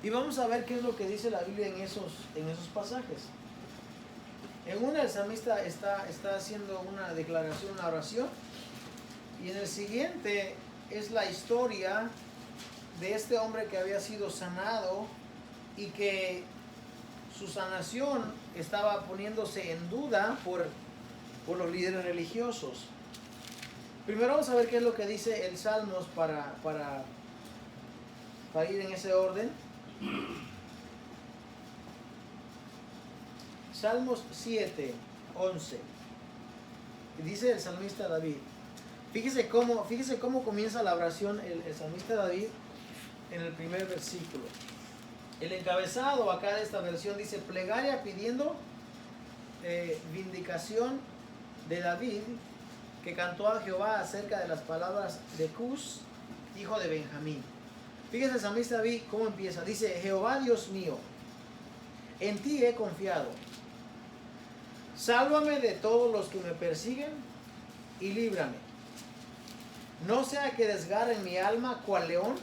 Y vamos a ver qué es lo que dice la Biblia en esos pasajes. En una, el salmista está haciendo una declaración, una oración. Y en el siguiente es la historia de este hombre que había sido sanado y que su sanación estaba poniéndose en duda por los líderes religiosos. Primero vamos a ver qué es lo que dice el Salmos para ir en ese orden. Salmos 7, 11. Dice el salmista David. Fíjese cómo comienza la oración el salmista David en el primer versículo. El encabezado acá de esta versión dice: plegaria pidiendo vindicación de David, que cantó a Jehová acerca de las palabras de Cus, hijo de Benjamín. Fíjese el salmista David cómo empieza. Dice: Jehová Dios mío, en ti he confiado. Sálvame de todos los que me persiguen y líbrame. No sea que desgarren mi alma cual león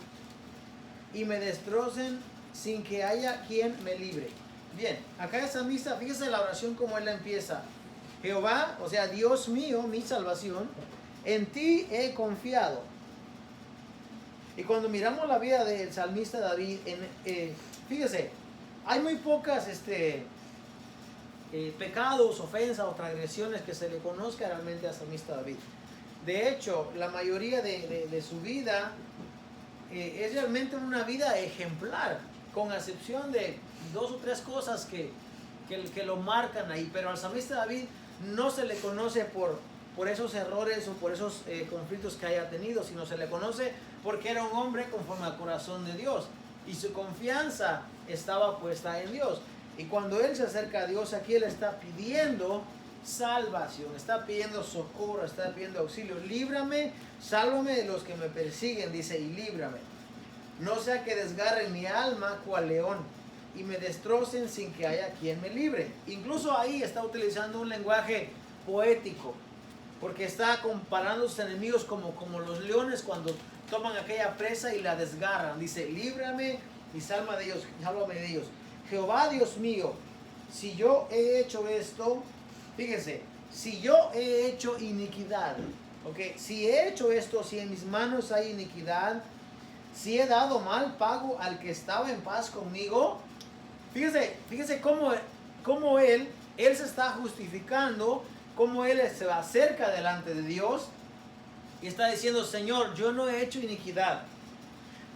y me destrocen sin que haya quien me libre. Bien, acá el salmista, fíjese la oración como él la empieza. Jehová, o sea, Dios mío, mi salvación, en ti he confiado. Y cuando miramos la vida del salmista David, fíjese, hay muy pocas pecados, ofensas o transgresiones que se le conozca realmente al salmista David. De hecho, la mayoría de su vida es realmente una vida ejemplar, con excepción de 2 o 3 cosas que lo marcan ahí. Pero al salmista David no se le conoce por esos errores o por esos conflictos que haya tenido, sino se le conoce porque era un hombre conforme al corazón de Dios y su confianza estaba puesta en Dios. Y cuando él se acerca a Dios, aquí él está pidiendo salvación, está pidiendo socorro, está pidiendo auxilio. Líbrame, sálvame de los que me persiguen, dice, y líbrame. No sea que desgarren mi alma cual león y me destrocen sin que haya quien me libre. Incluso ahí está utilizando un lenguaje poético, porque está comparando a sus enemigos como los leones cuando toman aquella presa y la desgarran. Dice: líbrame y sálvame de ellos. Jehová Dios mío, si yo he hecho esto, fíjense, si yo he hecho iniquidad, ¿ok? Si he hecho esto, si en mis manos hay iniquidad, si he dado mal pago al que estaba en paz conmigo, fíjese cómo él se está justificando, cómo él se acerca delante de Dios y está diciendo: Señor, yo no he hecho iniquidad.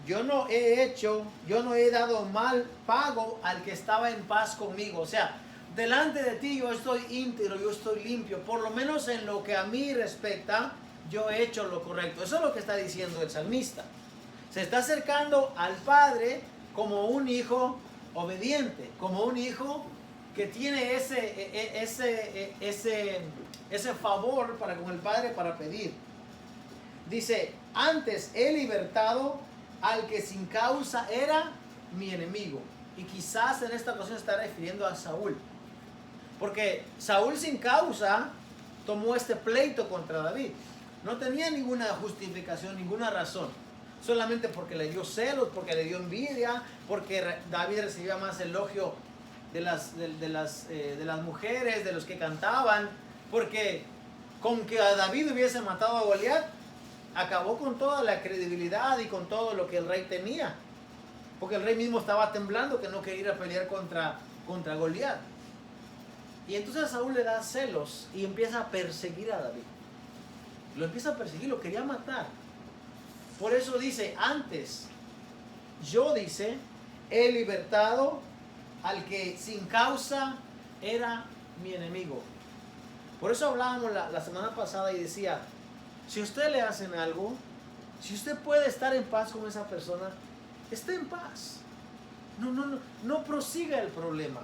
Yo no he dado mal pago al que estaba en paz conmigo. O sea, delante de ti yo estoy íntegro, yo estoy limpio. Por lo menos en lo que a mí respecta, yo he hecho lo correcto. Eso es lo que está diciendo el salmista. Se está acercando al Padre como un hijo obediente, como un hijo que tiene ese favor para con el Padre para pedir. Dice: antes he libertado al que sin causa era mi enemigo. Y quizás en esta ocasión está refiriendo a Saúl, porque Saúl sin causa tomó este pleito contra David. No tenía ninguna justificación, ninguna razón, solamente porque le dio celos, porque le dio envidia, porque David recibía más elogio de las mujeres, de los que cantaban, porque con que a David hubiese matado a Goliat, acabó con toda la credibilidad y con todo lo que el rey tenía, porque el rey mismo estaba temblando que no quería ir a pelear contra Goliat. Y entonces Saúl le da celos y empieza a perseguir a David. Lo empieza a perseguir, lo quería matar. Por eso dice: antes yo, dice, he libertado al que sin causa era mi enemigo. Por eso hablábamos la semana pasada y decía: si a usted le hacen algo, si usted puede estar en paz con esa persona, esté en paz. No prosiga el problema.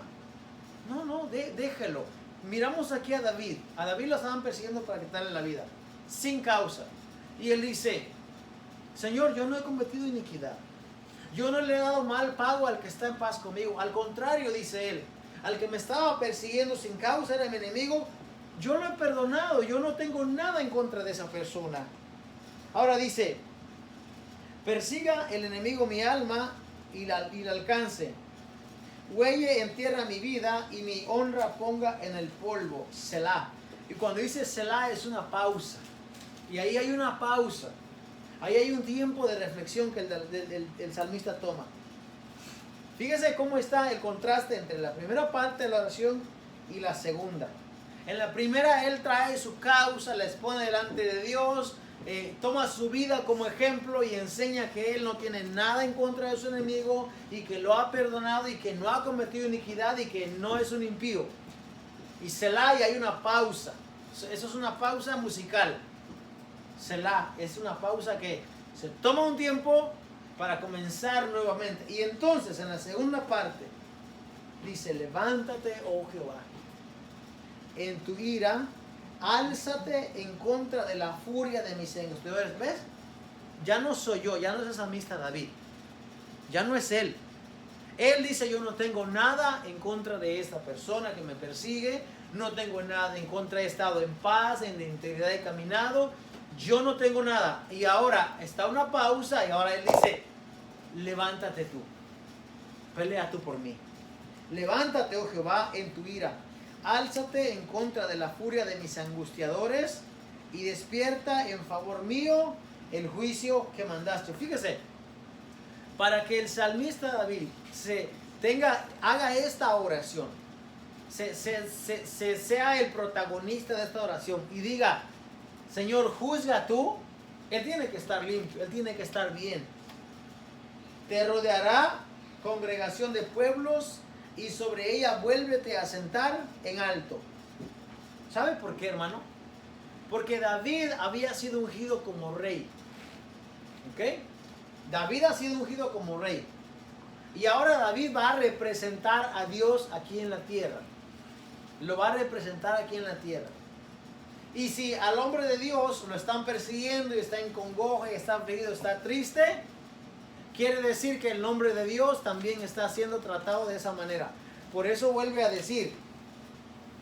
Déjelo. Miramos aquí a David. A David lo estaban persiguiendo para quitarle la vida, sin causa. Y él dice: Señor, yo no he cometido iniquidad. Yo no le he dado mal pago al que está en paz conmigo. Al contrario, dice él, al que me estaba persiguiendo sin causa era mi enemigo. Yo lo he perdonado, yo no tengo nada en contra de esa persona. Ahora dice: persiga el enemigo mi alma y la alcance. Huelle en tierra mi vida y mi honra ponga en el polvo. Selah. Y cuando dice Selah es una pausa. Y ahí hay una pausa. Ahí hay un tiempo de reflexión que el salmista toma. Fíjese cómo está el contraste entre la primera parte de la oración y la segunda. En la primera él trae su causa, la expone delante de Dios, toma su vida como ejemplo y enseña que él no tiene nada en contra de su enemigo y que lo ha perdonado y que no ha cometido iniquidad y que no es un impío. Y Selah, y hay una pausa. Eso es una pausa musical. Selah es una pausa que se toma un tiempo para comenzar nuevamente. Y entonces en la segunda parte dice: levántate, oh Jehová, en tu ira, álzate en contra de la furia de mis angustiadores. ¿Ves? Ya no soy yo, ya no es el salmista David, ya no es él. Él dice: yo no tengo nada en contra de esta persona que me persigue, no tengo nada en contra, he estado en paz, en integridad he caminado, yo no tengo nada. Y ahora está una pausa y ahora él dice: levántate tú, pelea tú por mí. Levántate, oh Jehová, en tu ira, álzate en contra de la furia de mis angustiadores y despierta en favor mío el juicio que mandaste. Fíjese, para que el salmista David haga esta oración, sea el protagonista de esta oración y diga: Señor, juzga tú, él tiene que estar limpio, él tiene que estar bien. Te rodeará congregación de pueblos y sobre ella vuélvete a sentar en alto. ¿Sabe por qué, hermano? Porque David había sido ungido como rey. ¿Ok? David ha sido ungido como rey. Y ahora David va a representar a Dios aquí en la tierra. Lo va a representar aquí en la tierra. Y si al hombre de Dios lo están persiguiendo y está en congoja y está afligido, está triste, quiere decir que el nombre de Dios también está siendo tratado de esa manera. Por eso vuelve a decir: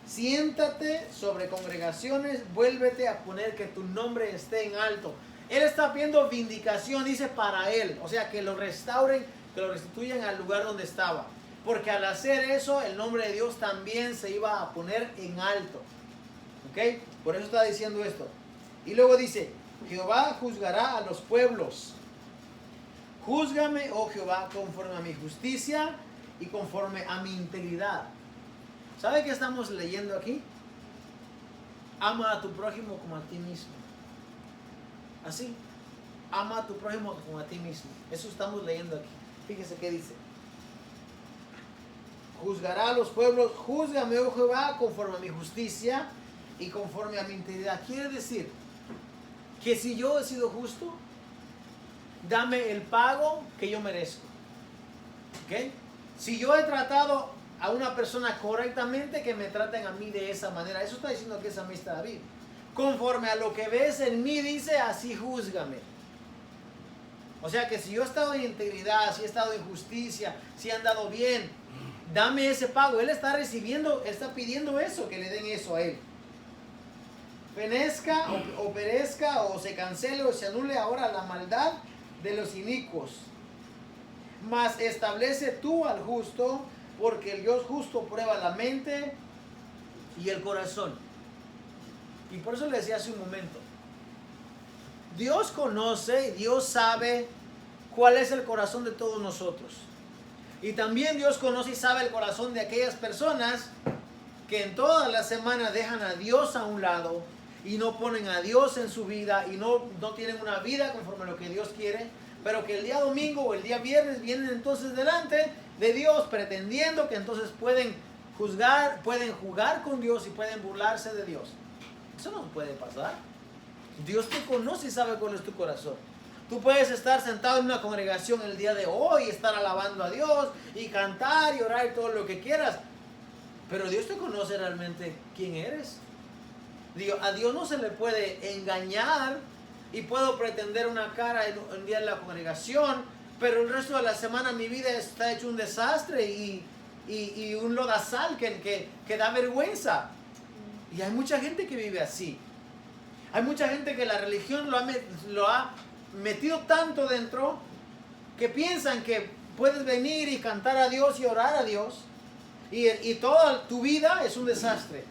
siéntate sobre congregaciones, vuélvete a poner que tu nombre esté en alto. Él está viendo vindicación, dice, para él. O sea, que lo restauren, que lo restituyan al lugar donde estaba. Porque al hacer eso, el nombre de Dios también se iba a poner en alto. ¿Ok? Por eso está diciendo esto. Y luego dice: Jehová juzgará a los pueblos. Júzgame, oh Jehová, conforme a mi justicia y conforme a mi integridad. ¿Sabe qué estamos leyendo aquí? Ama a tu prójimo como a ti mismo. Así. Ama a tu prójimo como a ti mismo. Eso estamos leyendo aquí. Fíjese qué dice. Juzgará a los pueblos. Júzgame, oh Jehová, conforme a mi justicia y conforme a mi integridad. Quiere decir que si yo he sido justo, dame el pago que yo merezco. ¿Ok? Si yo he tratado a una persona correctamente, que me traten a mí de esa manera. Eso está diciendo que es salmista David. Conforme a lo que ves en mí, dice, así júzgame. O sea que si yo he estado en integridad, si he estado en justicia, si he andado bien, dame ese pago. Él está recibiendo, está pidiendo eso, que le den eso a él. Fenezca o perezca o se cancele o se anule ahora la maldad de los inicuos. Mas establece tú al justo, porque el Dios justo prueba la mente y el corazón. Y por eso le decía hace un momento, Dios conoce y Dios sabe cuál es el corazón de todos nosotros. Y también Dios conoce y sabe el corazón de aquellas personas que en toda la semana dejan a Dios a un lado y no ponen a Dios en su vida y no tienen una vida conforme a lo que Dios quiere, pero que el día domingo o el día viernes vienen entonces delante de Dios pretendiendo que entonces pueden jugar con Dios y pueden burlarse de Dios. Eso no puede pasar. Dios te conoce y sabe cuál es tu corazón. Tú puedes estar sentado en una congregación el día de hoy y estar alabando a Dios y cantar y orar y todo lo que quieras, pero Dios te conoce realmente quién eres. A Dios no se le puede engañar y puedo pretender una cara un día en la congregación, pero el resto de la semana mi vida está hecho un desastre y un lodazal que da vergüenza. Y hay mucha gente que vive así. Hay mucha gente que la religión lo ha metido tanto dentro que piensan que puedes venir y cantar a Dios y orar a Dios, y toda tu vida es un desastre.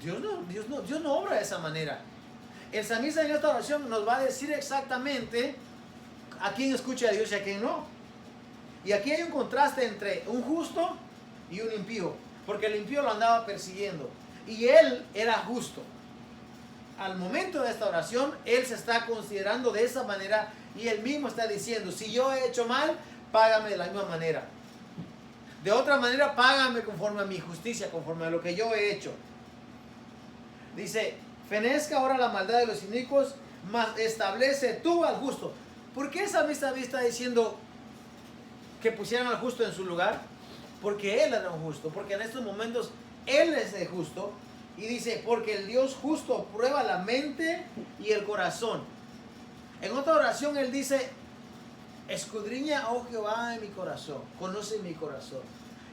Dios no obra de esa manera. El salmista en esta oración nos va a decir exactamente a quién escucha a Dios y a quién no. Y aquí hay un contraste entre un justo y un impío, porque el impío lo andaba persiguiendo y él era justo. Al momento de esta oración, él se está considerando de esa manera y él mismo está diciendo: si yo he hecho mal, págame de la misma manera. De otra manera, págame conforme a mi justicia, conforme a lo que yo he hecho. Dice: fenezca ahora la maldad de los inicuos, mas establece tú al justo. ¿Por qué esa amistad está diciendo que pusieran al justo en su lugar? Porque él era un justo, porque en estos momentos él es el justo. Y dice: porque el Dios justo prueba la mente y el corazón. En otra oración él dice: escudriña, oh Jehová, en mi corazón, conoce mi corazón.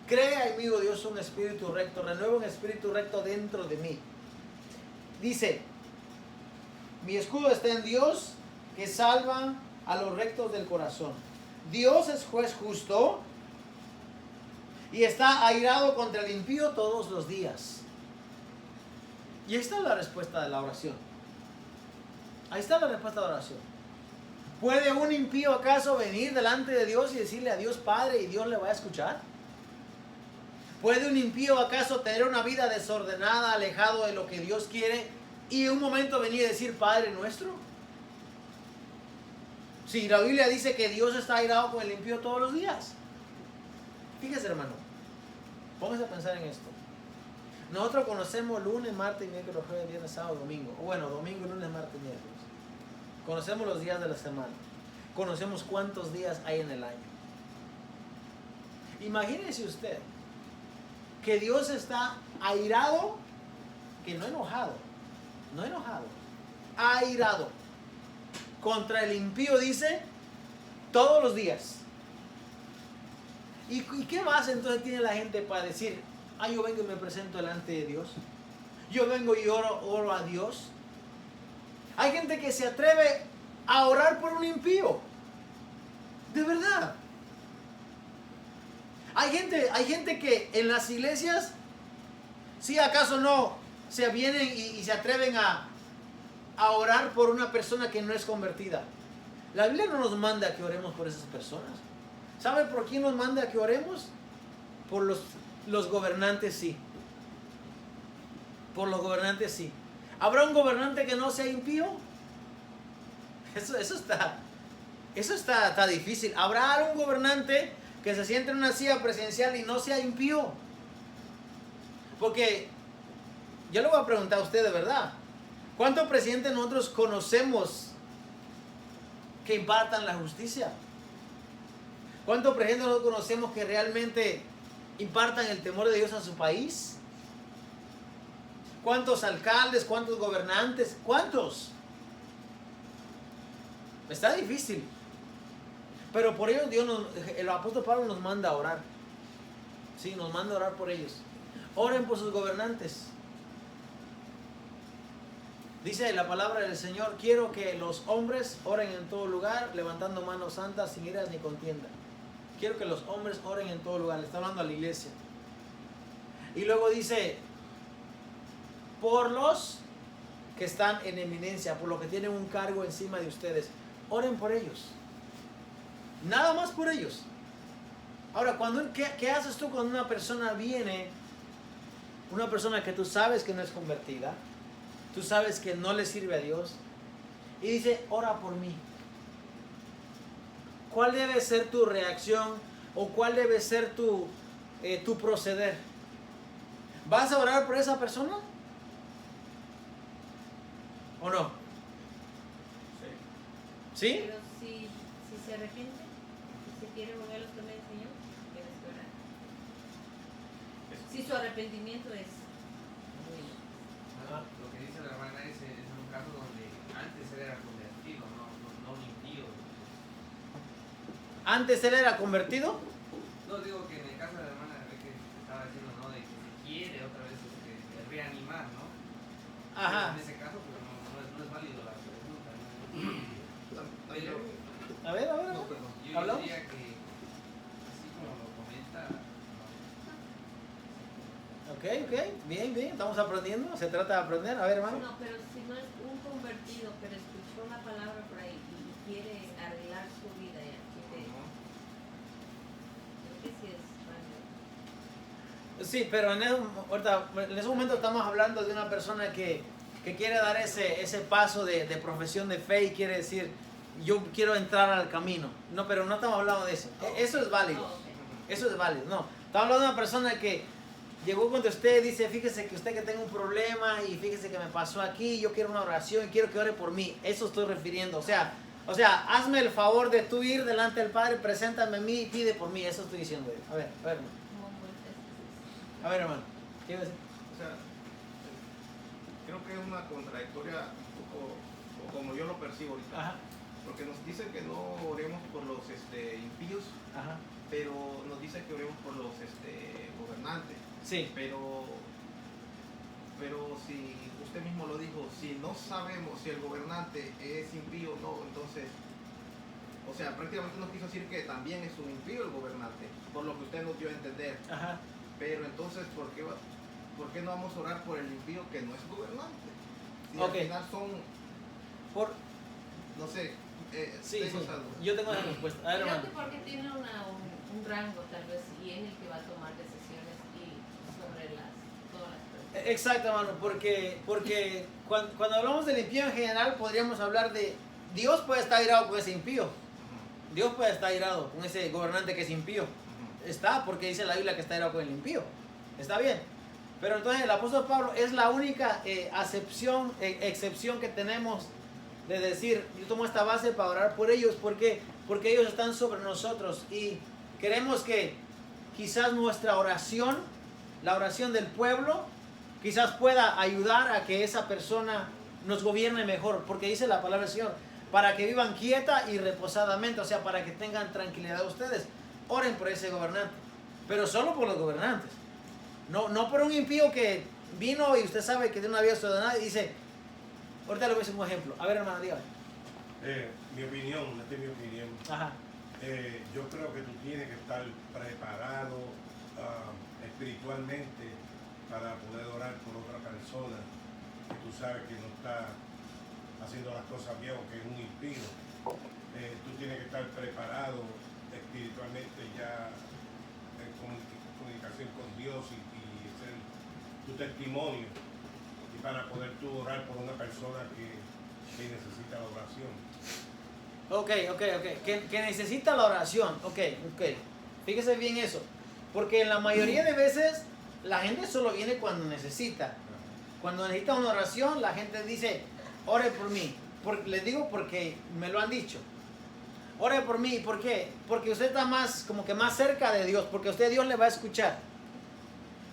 Crea en mí, oh Dios, un espíritu recto, renueva un espíritu recto dentro de mí. Dice: mi escudo está en Dios, que salva a los rectos del corazón. Dios es juez justo y está airado contra el impío todos los días. Y ahí está la respuesta de la oración. Ahí está la respuesta de la oración. ¿Puede un impío acaso venir delante de Dios y decirle a Dios Padre y Dios le va a escuchar? ¿Puede un impío acaso tener una vida desordenada, alejado de lo que Dios quiere, y en un momento venir a decir Padre nuestro? Si la Biblia dice que Dios está airado con el impío todos los días. Fíjese, hermano, póngase a pensar en esto. Nosotros conocemos lunes, martes, miércoles, jueves, viernes, sábado, domingo. Bueno, domingo, lunes, martes, miércoles. Conocemos los días de la semana. Conocemos cuántos días hay en el año. Imagínese usted que Dios está airado, que no enojado, airado contra el impío, dice, todos los días. ¿Y qué más entonces tiene la gente para decir: yo vengo y me presento delante de Dios? Yo vengo y oro a Dios. Hay gente que se atreve a orar por un impío. De verdad. Hay gente que en las iglesias, ¿sí acaso no se vienen y se atreven a orar por una persona que no es convertida? La Biblia no nos manda que oremos por esas personas. ¿Sabe por quién nos manda que oremos? Por los gobernantes, sí. Por los gobernantes, sí. ¿Habrá un gobernante que no sea impío? Eso está difícil. ¿Habrá algún gobernante que se siente en una silla presidencial y no sea impío? Porque yo le voy a preguntar a usted de verdad: ¿cuántos presidentes nosotros conocemos que impartan la justicia? ¿Cuántos presidentes nosotros conocemos que realmente impartan el temor de Dios a su país? ¿Cuántos alcaldes? ¿Cuántos gobernantes? ¿Cuántos? Está difícil. Pero por ellos el apóstol Pablo nos manda a orar. Sí, nos manda a orar por ellos. Oren por sus gobernantes. Dice la palabra del Señor: quiero que los hombres oren en todo lugar, levantando manos santas, sin iras ni contienda. Quiero que los hombres oren en todo lugar. Le está hablando a la iglesia. Y luego dice: por los que están en eminencia, por los que tienen un cargo encima de ustedes, oren por ellos. Nada más por ellos. Ahora, ¿qué haces tú cuando una persona viene, una persona que tú sabes que no es convertida, tú sabes que no le sirve a Dios, y dice: ora por mí? ¿Cuál debe ser tu reacción o cuál debe ser tu proceder? ¿Vas a orar por esa persona? ¿O no? ¿Sí? Pero si se arrepiente, si se quiere volver a los caminos del Señor, tienes que orar. Si su arrepentimiento es Lo que dice la hermana es un caso donde antes él era convertido, no un impío. ¿Antes él era convertido? No, digo que en el caso de la hermana que estaba diciendo, ¿no? De que se quiere otra vez reanimar, ¿no? Ajá. En ese caso, pero no es válido la pregunta, ¿no? Pero, A ver. no, perdón. Yo ¿Hablamos? diría que Ok, bien, estamos aprendiendo, se trata de aprender. A ver, hermano. No, pero si no es un convertido, pero escuchó la palabra por ahí y quiere arreglar su vida ya, creo que sí es válido. Sí, pero en ese momento estamos hablando de una persona que quiere dar ese paso de profesión de fe y quiere decir, yo quiero entrar al camino. No, pero no estamos hablando de eso. Eso es válido. Eso es válido. No, estamos hablando de una persona que llegó contra usted y dice, fíjese que usted que tengo un problema y fíjese que me pasó aquí, yo quiero una oración y quiero que ore por mí. Eso estoy refiriendo. O sea, hazme el favor de tú ir delante del Padre, preséntame a mí y pide por mí. Eso estoy diciendo. A ver, hermano. A ver, hermano. ¿Qué iba a decir? O sea, creo que es una contradictoria un poco, o como yo lo percibo ahorita. Ajá. Porque nos dice que no oremos por los impíos, Ajá. pero nos dice que oremos por los gobernantes. Sí. Pero si usted mismo lo dijo, si no sabemos si el gobernante es impío o no, entonces, o sea, prácticamente nos quiso decir que también es un impío el gobernante, por lo que usted nos dio a entender. Ajá. Pero entonces, ¿por qué no vamos a orar por el impío que no es gobernante? Si Ok. al final son, no sé, Sí, tengo sí. esa duda. Yo tengo la respuesta. A ver, Creo hermano. que porque tiene un rango tal vez y es el que va a tomar decisiones y sobre todas las personas. Exacto, hermano, porque cuando hablamos del impío en general, podríamos hablar de Dios puede estar irado con ese impío. Ujú, Dios puede estar irado con ese gobernante que es impío. ujú. Está, porque dice la Biblia que está irado con el impío. Está bien. Pero entonces el apóstol Pablo es la única excepción que tenemos de decir, yo tomo esta base para orar por ellos. ¿Por qué? Porque ellos están sobre nosotros y queremos que quizás nuestra oración, la oración del pueblo, quizás pueda ayudar a que esa persona nos gobierne mejor. Porque dice la palabra del Señor, para que vivan quieta y reposadamente, o sea, para que tengan tranquilidad ustedes. Oren por ese gobernante, pero solo por los gobernantes. No por un impío que vino y usted sabe que tiene una vida ciudadana y dice, ahorita le voy a decir un ejemplo. A ver, hermano, dígame. Mi opinión, esta es mi opinión. Ajá. Yo creo que tú tienes que estar preparado espiritualmente para poder orar por otra persona que tú sabes que no está haciendo las cosas bien o que es un impío. Tú tienes que estar preparado espiritualmente ya en comunicación con Dios y ser tu testimonio y para poder tú orar por una persona que necesita la oración. Ok. Que necesita la oración. Ok. Fíjese bien eso. Porque en la mayoría de veces la gente solo viene cuando necesita. Cuando necesita una oración, la gente dice, ore por mí. Les digo porque me lo han dicho. Ore por mí. ¿Por qué? Porque usted está como que más cerca de Dios. Porque usted Dios le va a escuchar.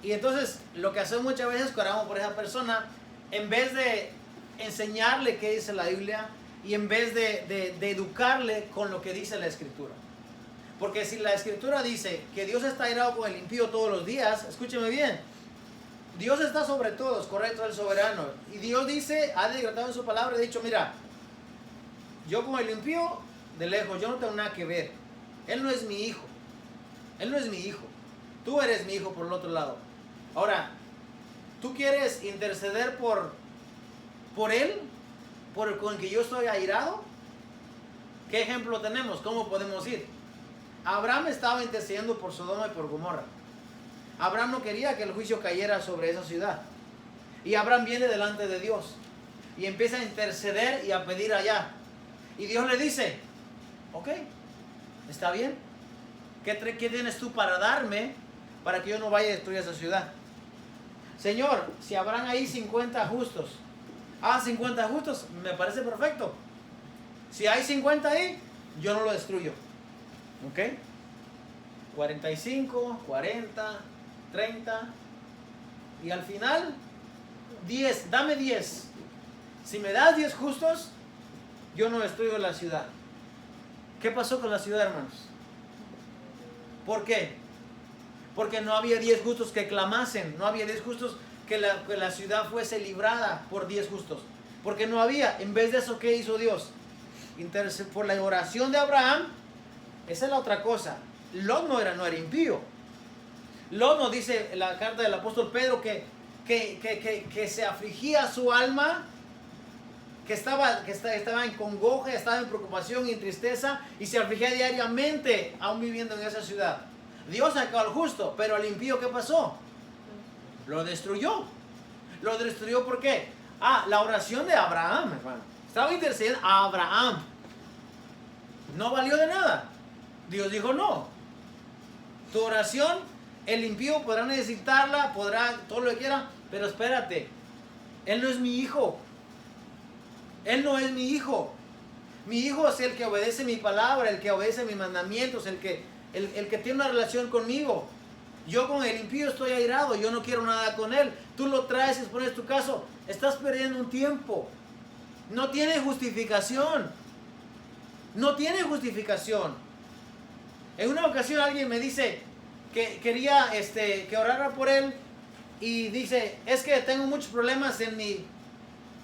Y entonces lo que hacemos muchas veces cuando oramos por esa persona, en vez de enseñarle qué dice la Biblia y en vez de educarle con lo que dice la Escritura. Porque si la Escritura dice que Dios está irado con el impío todos los días, escúcheme bien, Dios está sobre todos, correcto, el soberano. Y Dios dice, ha decretado en su palabra, ha dicho, mira, yo con el impío, de lejos, yo no tengo nada que ver. Él no es mi hijo. Él no es mi hijo. Tú eres mi hijo por el otro lado. Ahora, ¿tú quieres interceder por él? ¿Con el que yo estoy airado? ¿Qué ejemplo tenemos? ¿Cómo podemos ir? Abraham estaba intercediendo por Sodoma y por Gomorra. Abraham no quería que el juicio cayera sobre esa ciudad. Y Abraham viene delante de Dios y empieza a interceder y a pedir allá. Y Dios le dice, ok, está bien. ¿Qué tienes tú para darme para que yo no vaya a destruir esa ciudad? Señor, si habrán ahí 50 justos. 50 justos, me parece perfecto. Si hay 50 ahí, yo no lo destruyo. ¿Ok? 45, 40, 30. Y al final, 10. Dame 10. Si me das 10 justos, yo no destruyo la ciudad. ¿Qué pasó con la ciudad, hermanos? ¿Por qué? Porque no había 10 justos que clamasen. No había 10 justos que la ciudad fuese librada por 10 justos. Porque no había. En vez de eso, ¿qué hizo Dios? Por la oración de Abraham, esa es la otra cosa. Lot no era impío. Lot nos dice en la carta del apóstol Pedro que se afligía su alma, que estaba en congoja, estaba en preocupación y en tristeza, y se afligía diariamente aún viviendo en esa ciudad. Dios sacó al justo, pero al impío, ¿qué pasó? Lo destruyó. Lo destruyó, ¿por qué? La oración de Abraham, hermano. Estaba intercediendo a Abraham. No valió de nada. Dios dijo no. Tu oración, el impío podrá necesitarla, podrá todo lo que quiera, pero espérate. Él no es mi hijo. Él no es mi hijo. Mi hijo es el que obedece mi palabra, el que obedece mis mandamientos, el que tiene una relación conmigo. Yo con el impío estoy airado, yo no quiero nada con él. Tú lo traes y pones tu caso. Estás perdiendo un tiempo. No tiene justificación. No tiene justificación. En una ocasión alguien me dice que quería que orara por él y dice, es que tengo muchos problemas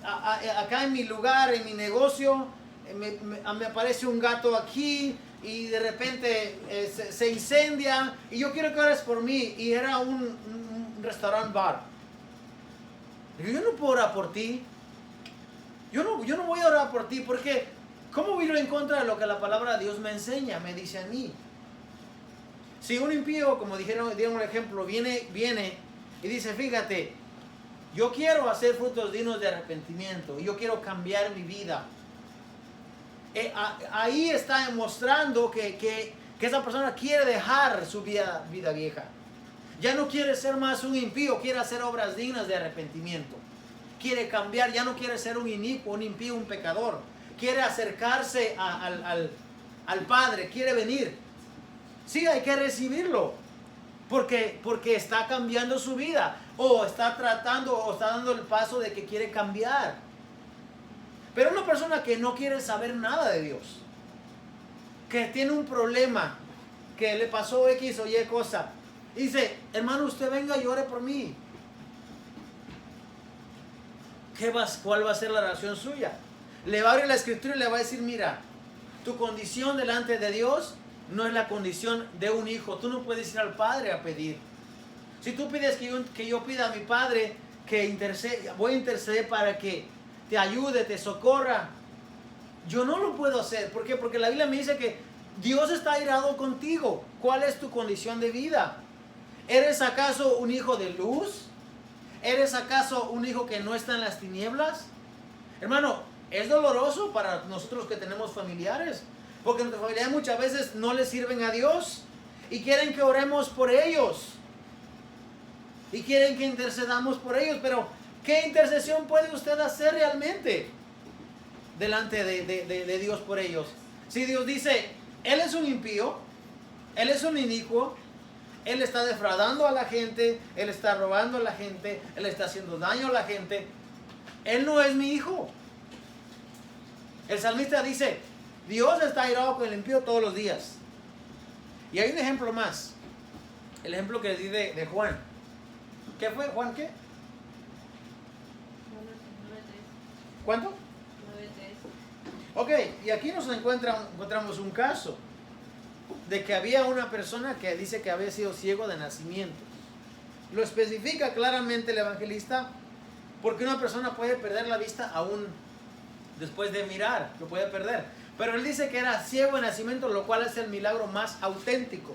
acá en mi lugar, en mi negocio, me aparece un gato aquí y de repente se incendia y yo quiero que ores por mí. Y era un restaurant bar. Digo, yo no puedo orar por ti. Yo no voy a orar por ti porque ¿cómo voy a ir en contra de lo que la palabra de Dios me enseña, me dice a mí? Si un impío, como dieron un ejemplo, viene y dice, fíjate, yo quiero hacer frutos dignos de arrepentimiento, yo quiero cambiar mi vida. Ahí está demostrando que esa persona quiere dejar su vida vieja. Ya no quiere ser más un impío, quiere hacer obras dignas de arrepentimiento. Quiere cambiar, ya no quiere ser un inicuo, un impío, un pecador. Quiere acercarse al Padre, quiere venir. Sí, hay que recibirlo, porque está cambiando su vida, o está tratando, o está dando el paso de que quiere cambiar. Pero una persona que no quiere saber nada de Dios, que tiene un problema, que le pasó X o Y cosa, dice, hermano, usted venga y ore por mí. ¿Cuál va a ser la oración suya? Le va a abrir la escritura y le va a decir, mira, tu condición delante de Dios no es la condición de un hijo. Tú no puedes ir al Padre a pedir. Si tú pides que yo pida a mi Padre que voy a interceder para que te ayude, te socorra, yo no lo puedo hacer. ¿Por qué? Porque la Biblia me dice que Dios está airado contigo. ¿Cuál es tu condición de vida? ¿Eres acaso un hijo de luz? ¿Eres acaso un hijo que no está en las tinieblas? Hermano, es doloroso para nosotros que tenemos familiares, porque nuestros familiares muchas veces no les sirven a Dios y quieren que oremos por ellos y quieren que intercedamos por ellos, pero ¿qué intercesión puede usted hacer realmente delante de Dios por ellos? Si Dios dice, Él es un impío, Él es un inicuo, Él está defraudando a la gente, Él está robando a la gente, Él está haciendo daño a la gente, Él no es mi hijo. El salmista dice, Dios está airado con el impío todos los días. Y hay un ejemplo más. El ejemplo que les di de Juan. ¿Qué fue? ¿Juan qué? 9:3. ¿Cuánto? 9:3. Ok, y aquí nos encontramos un caso de que había una persona que dice que había sido ciego de nacimiento. Lo especifica claramente el evangelista, porque una persona puede perder la vista aún después de mirar, lo puede perder. Pero él dice que era ciego de nacimiento, lo cual es el milagro más auténtico.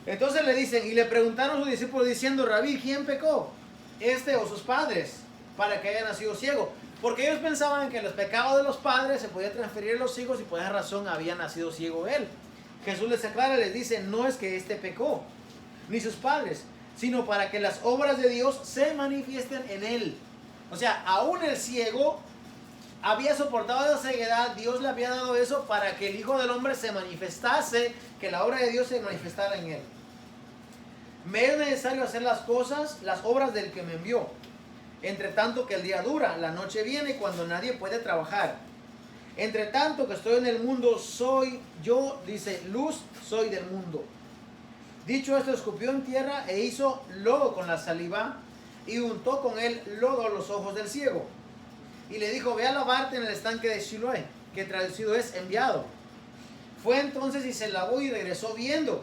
Entonces le dicen, y le preguntaron a sus discípulos diciendo, Rabí, ¿quién pecó? ¿Este o sus padres? Para que haya nacido ciego. Porque ellos pensaban que los pecados de los padres se podían transferir a los hijos y por esa razón había nacido ciego él. Jesús les aclara, les dice, no es que este pecó, ni sus padres, sino para que las obras de Dios se manifiesten en él. O sea, aún el ciego había soportado esa ceguedad, Dios le había dado eso para que el Hijo del Hombre se manifestase, que la obra de Dios se manifestara en él. Me es necesario hacer las cosas, las obras del que me envió. Entre tanto que el día dura, la noche viene cuando nadie puede trabajar. Entre tanto que estoy en el mundo, soy yo, dice, luz, soy del mundo. Dicho esto, escupió en tierra e hizo lodo con la saliva y untó con él lodo a los ojos del ciego. Y le dijo, ve a lavarte en el estanque de Siloé, que traducido es enviado. Fue entonces y se lavó y regresó viendo.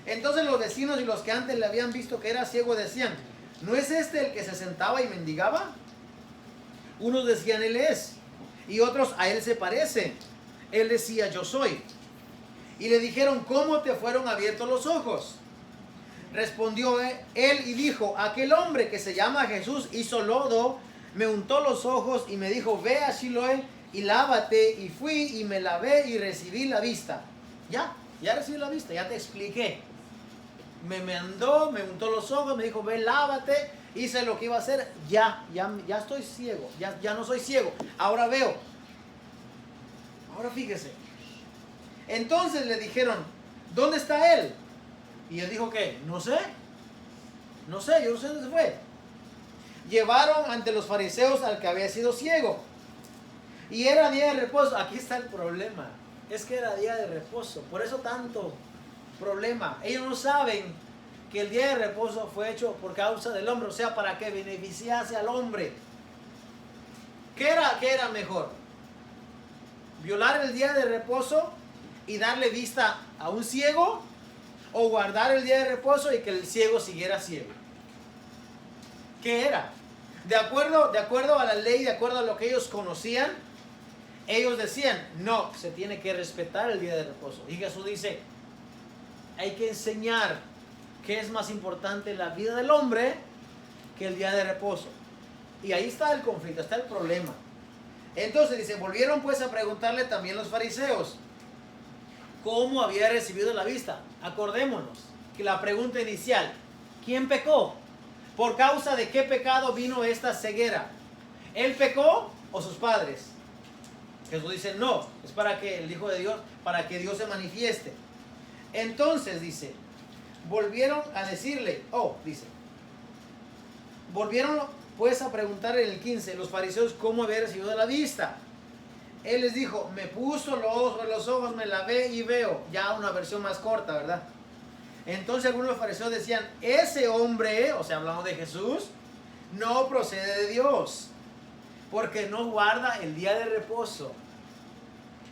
Entonces los vecinos y los que antes le habían visto que era ciego decían, ¿no es este el que se sentaba y mendigaba? Unos decían, él es, y otros, a él se parece. Él decía, yo soy. Y le dijeron, ¿cómo te fueron abiertos los ojos? Respondió él y dijo, aquel hombre que se llama Jesús hizo lodo, me untó los ojos y me dijo, ve a Siloé y lávate. Y fui y me lavé y recibí la vista. Ya recibí la vista, ya te expliqué. Me mandó, me untó los ojos, me dijo, ve, lávate. Hice lo que iba a hacer, ya estoy ciego, ya no soy ciego, ahora veo. Ahora fíjese. Entonces le dijeron, ¿dónde está él? Y él dijo, ¿qué? No sé, yo no sé dónde se fue. Llevaron ante los fariseos al que había sido ciego. Y era día de reposo. Aquí está el problema. Es que era día de reposo. Por eso tanto problema. Ellos no saben que el día de reposo fue hecho por causa del hombre. O sea, para que beneficiase al hombre. ¿Qué era mejor? ¿Violar el día de reposo y darle vista a un ciego? ¿O guardar el día de reposo y que el ciego siguiera ciego? ¿Qué era? De acuerdo a la ley, de acuerdo a lo que ellos conocían, ellos decían, no, se tiene que respetar el día de reposo. Y Jesús dice, hay que enseñar que es más importante la vida del hombre que el día de reposo. Y ahí está el conflicto, está el problema. Entonces dice, volvieron pues a preguntarle también los fariseos, ¿cómo había recibido la vista? Acordémonos que la pregunta inicial, ¿quién pecó? ¿Por causa de qué pecado vino esta ceguera? ¿Él pecó o sus padres? Jesús dice, no, es para que el Hijo de Dios, para que Dios se manifieste. Entonces dice, volvieron a decirle, volvieron pues a preguntar en el 15, los fariseos cómo había recibido la vista. Él les dijo, me puso los ojos, me lavé y veo. Ya una versión más corta, ¿verdad? Entonces algunos de los fariseos decían, ese hombre, o sea, hablamos de Jesús, no procede de Dios, porque no guarda el día de reposo.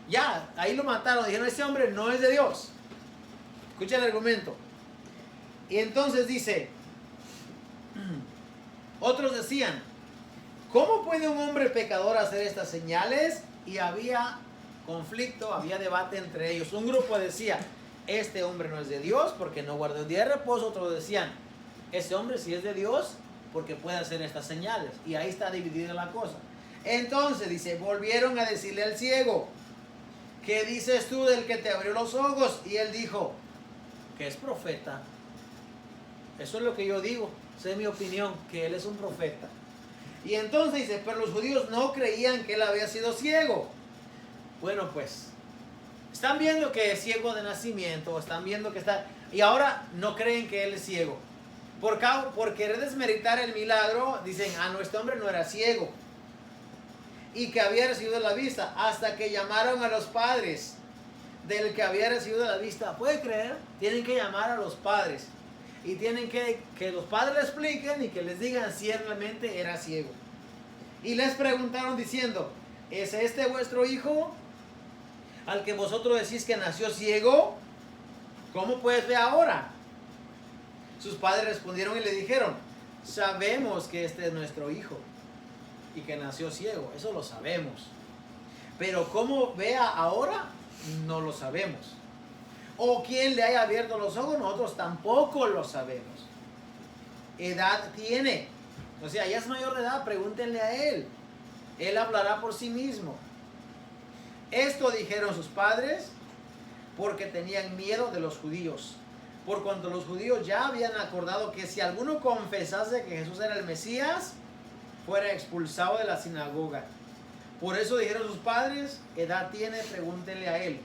Ya, ahí lo mataron, dijeron, ese hombre no es de Dios. Escucha el argumento. Y entonces dice, otros decían, ¿cómo puede un hombre pecador hacer estas señales? Y había conflicto, había debate entre ellos. Un grupo decía, este hombre no es de Dios porque no guarda el día de reposo. Otros decían, este hombre sí es de Dios porque puede hacer estas señales. Y ahí está dividida la cosa. Entonces dice, volvieron a decirle al ciego, ¿qué dices tú del que te abrió los ojos? Y él dijo, que es profeta. Eso es lo que yo digo, esa es mi opinión, que él es un profeta. Y entonces dice, pero los judíos no creían que él había sido ciego. Bueno, pues, están viendo que es ciego de nacimiento, están viendo que está, y ahora no creen que él es ciego. Por querer desmeritar el milagro, dicen, no, este hombre no era ciego. Y que había recibido la vista, hasta que llamaron a los padres del que había recibido la vista. ¿Puede creer? Tienen que llamar a los padres. Y tienen que los padres le expliquen y que les digan si realmente era ciego. Y les preguntaron diciendo, ¿es este vuestro hijo al que vosotros decís que nació ciego? ¿Cómo pues ve ahora? Sus padres respondieron y le dijeron, sabemos que este es nuestro hijo y que nació ciego, eso lo sabemos. Pero cómo vea ahora, no lo sabemos. O quién le haya abierto los ojos, nosotros tampoco lo sabemos. Edad tiene. O sea, ya es mayor de edad, pregúntenle a él. Él hablará por sí mismo. Esto dijeron sus padres porque tenían miedo de los judíos. Por cuanto los judíos ya habían acordado que si alguno confesase que Jesús era el Mesías, fuera expulsado de la sinagoga. Por eso dijeron sus padres, edad tiene, pregúntenle a él.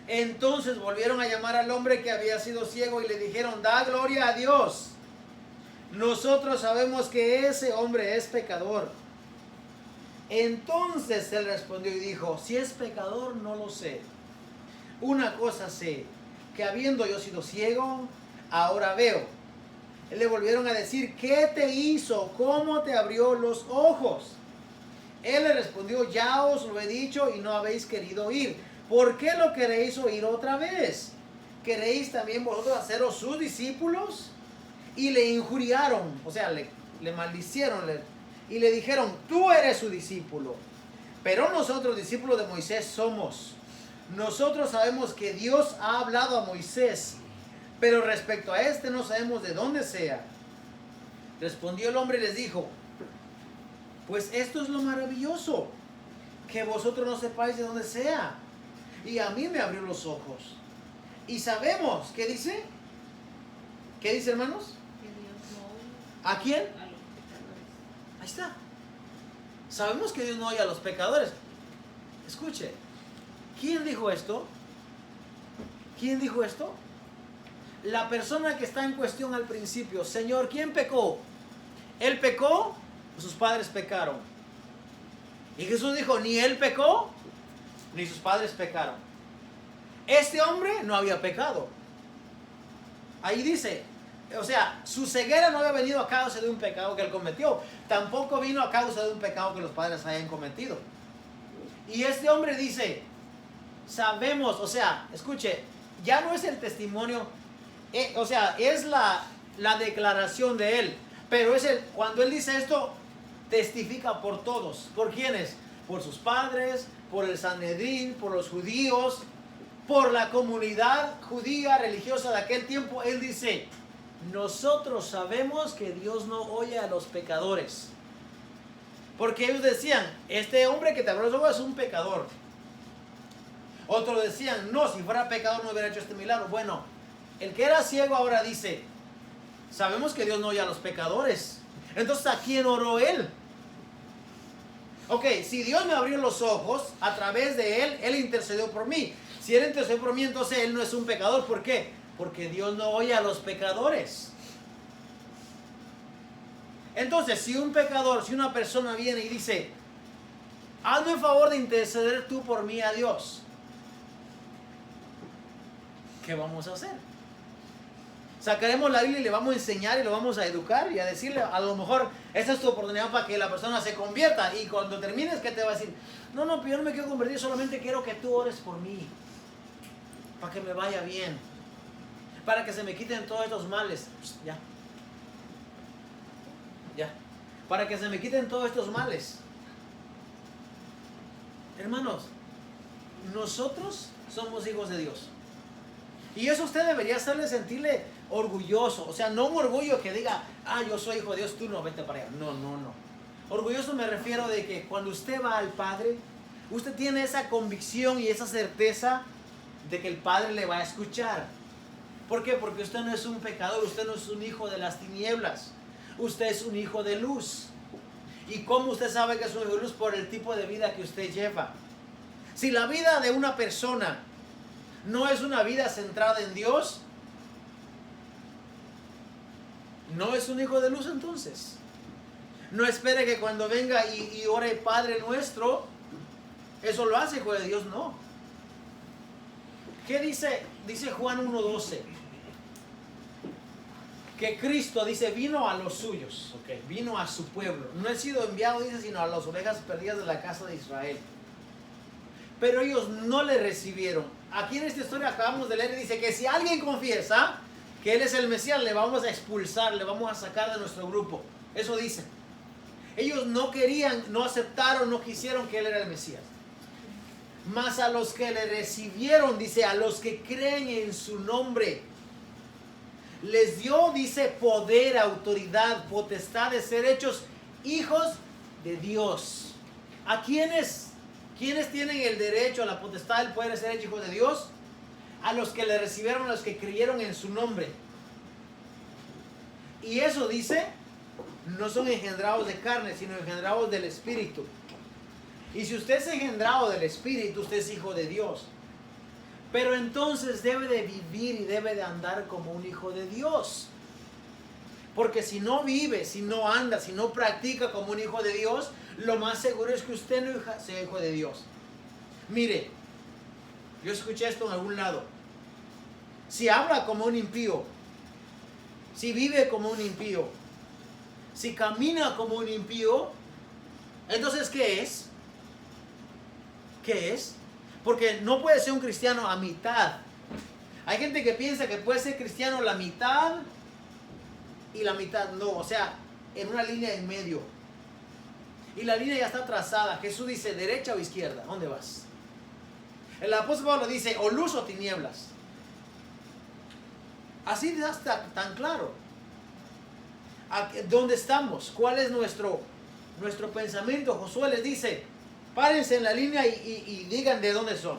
Entonces volvieron a llamar al hombre que había sido ciego y le dijeron, da gloria a Dios. Nosotros sabemos que ese hombre es pecador. Entonces él respondió y dijo, si es pecador no lo sé. Una cosa sé, que habiendo yo sido ciego, ahora veo. Le volvieron a decir, ¿qué te hizo? ¿Cómo te abrió los ojos? Él le respondió, ya os lo he dicho y no habéis querido oír. ¿Por qué lo queréis oír otra vez? queréis también vosotros haceros sus discípulos? Y le injuriaron, o sea, le maldicieron y le dijeron, tú eres su discípulo, pero nosotros discípulos de Moisés somos. Nosotros sabemos que Dios ha hablado a Moisés, pero respecto a este no sabemos de dónde sea. Respondió el hombre y les dijo, pues esto es lo maravilloso, que vosotros no sepáis de dónde sea. Y a mí me abrió los ojos. Y sabemos, ¿qué dice? ¿Qué dice, hermanos? Que Dios no oye ¿A quién? a los pecadores. Ahí está. Sabemos que Dios no oye a los pecadores. Escuche, ¿quién dijo esto? ¿Quién dijo esto? La persona que está en cuestión al principio. Señor, ¿quién pecó? ¿Él pecó? Sus padres pecaron. Y Jesús dijo, ni él pecó, ni sus padres pecaron. Este hombre no había pecado. Ahí dice, o sea, su ceguera no había venido a causa de un pecado que él cometió. Tampoco vino a causa de un pecado que los padres hayan cometido. Y este hombre dice, sabemos, o sea, escuche, ya no es el testimonio, o sea, es la declaración de él. Pero cuando él dice esto, testifica por todos. ¿Por quiénes? Por sus padres, por el Sanedrín, por los judíos, por la comunidad judía religiosa de aquel tiempo. Él dice, nosotros sabemos que Dios no oye a los pecadores. Porque ellos decían, este hombre que te abrió los ojos es un pecador. Otros decían, no, si fuera pecador no hubiera hecho este milagro. Bueno, el que era ciego ahora dice, sabemos que Dios no oye a los pecadores. Entonces, ¿a quién oró él? Ok, si Dios me abrió los ojos, a través de él intercedió por mí. Si él intercedió por mí, entonces él no es un pecador. ¿Por qué? Porque Dios no oye a los pecadores. Entonces, si un pecador, si una persona viene y dice, hazme el favor de interceder tú por mí a Dios, ¿qué vamos a hacer? Sacaremos la Biblia y le vamos a enseñar y lo vamos a educar y a decirle, a lo mejor esta es tu oportunidad para que la persona se convierta. Y cuando termines, ¿qué te va a decir? No, pero yo no me quiero convertir, solamente quiero que tú ores por mí, para que me vaya bien, para que se me quiten todos estos males. Ya, para que se me quiten todos estos males. Hermanos, nosotros somos hijos de Dios. Y eso usted debería hacerle sentirle orgulloso. O sea, no un orgullo que diga, yo soy hijo de Dios, tú no, vete para allá. No. Orgulloso me refiero de que cuando usted va al Padre, usted tiene esa convicción y esa certeza de que el Padre le va a escuchar. ¿Por qué? Porque usted no es un pecador, usted no es un hijo de las tinieblas. Usted es un hijo de luz. ¿Y cómo usted sabe que es un hijo de luz? Por el tipo de vida que usted lleva. Si la vida de una persona no es una vida centrada en Dios, no es un hijo de luz entonces. No espere que cuando venga y ore Padre Nuestro, eso lo hace hijo de Dios, no. ¿Qué dice Juan 1:12? Que Cristo, dice, vino a los suyos, vino a su pueblo. No he sido enviado, dice, sino a las ovejas perdidas de la casa de Israel. Pero ellos no le recibieron. Aquí en esta historia acabamos de leer, dice que si alguien confiesa que Él es el Mesías, le vamos a expulsar, le vamos a sacar de nuestro grupo. Eso dice. Ellos no querían, no aceptaron, no quisieron que Él era el Mesías. Mas a los que le recibieron, dice, a los que creen en su nombre, les dio, dice, poder, autoridad, potestad de ser hechos hijos de Dios. ¿A quiénes? ¿Quiénes tienen el derecho, la potestad, el poder de ser hechos hijos de Dios? A los que le recibieron, a los que creyeron en su nombre. Y eso dice, no son engendrados de carne, sino engendrados del Espíritu. Y si usted es engendrado del Espíritu, usted es hijo de Dios. Pero entonces debe de vivir y debe de andar como un hijo de Dios. Porque si no vive, si no anda, si no practica como un hijo de Dios, lo más seguro es que usted no sea hijo de Dios. Mire, yo escuché esto en algún lado. Si habla como un impío, si vive como un impío, si camina como un impío, entonces ¿qué es? ¿Qué es? Porque no puede ser un cristiano a mitad. Hay gente que piensa que puede ser cristiano la mitad y la mitad no, o sea, en una línea en medio. Y la línea ya está trazada. Jesús dice, ¿derecha o izquierda? ¿Dónde vas? El apóstol Pablo dice, o luz o tinieblas. Así está tan claro. ¿Dónde estamos? ¿Cuál es nuestro pensamiento? Josué les dice, párense en la línea y digan de dónde son.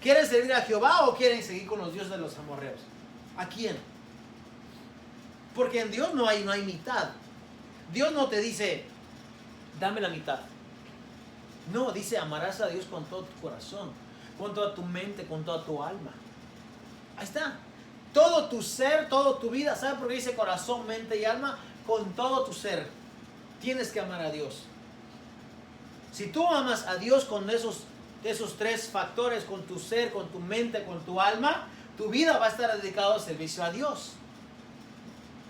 ¿Quieren servir a Jehová o quieren seguir con los dioses de los amorreos? ¿A quién? Porque en Dios no hay mitad. Dios no te dice, dame la mitad. No, dice, amarás a Dios con todo tu corazón, con toda tu mente, con toda tu alma. Ahí está. Todo tu ser, toda tu vida. ¿Sabe por qué dice corazón, mente y alma? Con todo tu ser. Tienes que amar a Dios. Si tú amas a Dios con esos tres factores, con tu ser, con tu mente, con tu alma, tu vida va a estar dedicada al servicio a Dios.